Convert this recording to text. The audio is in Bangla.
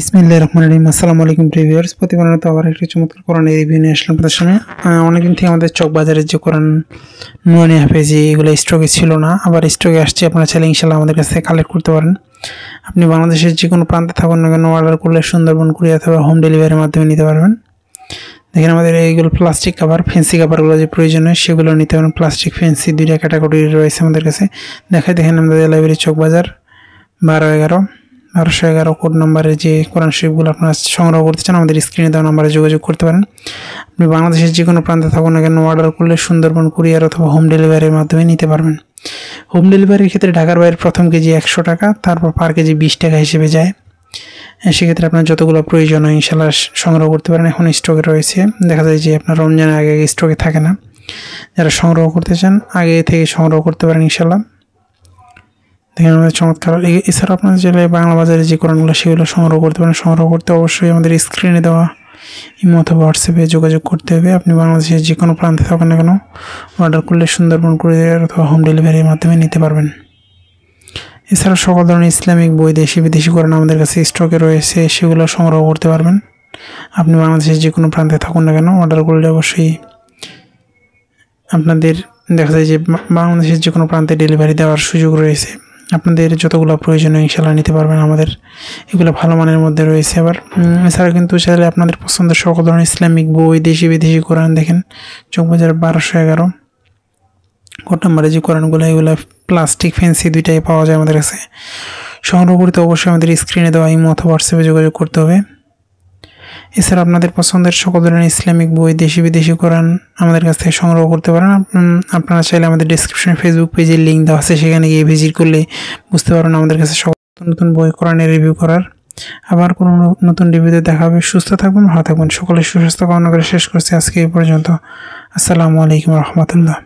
বিসমিল্লাহির রহমানির রহিম। আসসালামু আলাইকুম ভিউয়ার্স, প্রতিদিনের মতো আবার একটি চমৎকার কোরআনের রিভিউ নিয়ে আসলাম আপনাদের সামনে। অনেকদিন থেকে আমাদের চক বাজারের যে কোরআন নুরানি হাফেজি এগুলো স্টকে ছিল না, আবার স্টকে আসছে। আপনারা চাইলে ইনশাআল্লাহ আমাদের কাছ থেকে কালেক্ট করতে পারেন। আপনি বাংলাদেশের যে কোনো প্রান্তে থাকুন না কেন অর্ডার করলে সুন্দরবন কুরিয়ার অথবা হোম ডেলিভারির মাধ্যমে নিতে পারবেন। দেখেন আমাদের এইগুলো প্লাস্টিক কাভার, ফেন্সি কাভারগুলো যে প্রয়োজন হয় সেগুলো নিতে পারেন। প্লাস্টিক ফেন্সি দুইটা ক্যাটাগরি রয়েছে আমাদের কাছে। দেখেন আমাদের লাইব্রেরি চক বাজার 1211 কোড নম্বরের যে কোরআন শরীফগুলো আপনারা সংগ্রহ করতে চান আমাদের স্ক্রিনে দেওয়া নম্বরে যোগাযোগ করতে পারেন। আপনি বাংলাদেশের যে কোনো প্রান্তে থাকুন না কেন অর্ডার করলে সুন্দরবন কুরিয়ার অথবা হোম ডেলিভারির মাধ্যমে নিতে পারবেন। হোম ডেলিভারির ক্ষেত্রে ঢাকার বাইরে প্রথম কেজি 100 টাকা, তারপর পার কেজি 20 টাকা হিসেবে যায়। সেক্ষেত্রে আপনার যতগুলো প্রয়োজন হয় ইনশাল্লাহ সংগ্রহ করতে পারেন। এখন স্টকে রয়েছে, দেখা যায় যে আপনার রমজানের আগে স্টকে থাকে না। যারা সংগ্রহ করতে চান আগে থেকে সংগ্রহ করতে পারেন ইনশাল্লাহ। দেখেন আমাদের চমৎকার। এছাড়া আপনার চাইলে বাংলা বাজারে যে কোরআনগুলো সেগুলো সংগ্রহ করতে পারেন। সংগ্রহ করতে অবশ্যই আমাদের স্ক্রিনে দেওয়া ইমো অথবা হোয়াটসঅ্যাপে যোগাযোগ করতে হবে। আপনি বাংলাদেশের যে কোনো প্রান্তে থাকেন না কেন অর্ডার করলে সুন্দরবন কুরিয়ার অথবা হোম ডেলিভারির মাধ্যমে নিতে পারবেন। এছাড়া সকল ধরনের ইসলামিক বই দেশি বিদেশি কোরআন আমাদের কাছে স্টকে রয়েছে, সেগুলো সংগ্রহ করতে পারবেন। আপনি বাংলাদেশের যে কোনো প্রান্তে থাকুন না কেন অর্ডার করলে অবশ্যই আপনাদের দেখা যায় যে বাংলাদেশের যে কোনো প্রান্তে ডেলিভারি দেওয়ার সুযোগ রয়েছে। আপনাদের যতগুলো প্রয়োজন ইনশাল্লাহ নিতে পারবেন। আমাদের এগুলো ভালো মানের মধ্যে রয়েছে। আবার এছাড়া কিন্তু চাইলে আপনাদের পছন্দের সকল ধরনের ইসলামিক বই দেশি বিদেশি কোরআন দেখেন চকবাজার 1211 কোড নম্বরে যে কোরআনগুলো এগুলো প্লাস্টিক ফেন্সি দুইটাই পাওয়া যায় আমাদের কাছে। সংগ্রহ করতে অবশ্যই আমাদের স্ক্রিনে দেওয়া ইমো অথবা হোয়াটসঅ্যাপে যোগাযোগ করতে হবে। এছাড়া আপনাদের পছন্দের সকল ধরনের ইসলামিক বই দেশি বিদেশি কোরআন আমাদের কাছ থেকে সংগ্রহ করতে পারেন। আপনারা চাইলে আমাদের ডেসক্রিপশনে ফেসবুক পেজের লিঙ্ক দেওয়া আছে, সেখানে গিয়ে ভিজিট করলে বুঝতে পারবেন আমাদের কাছে সকল নতুন বই কোরআনের রিভিউ করার। আবার কোনো নতুন রিভিউতে দেখা হবে। সুস্থ থাকবেন, ভালো থাকবেন। সকলের সুস্বাস্থ্য কামনা করে শেষ করছি আজকে এই পর্যন্ত। আসসালামু আলাইকুম রহমতুল্লাহ।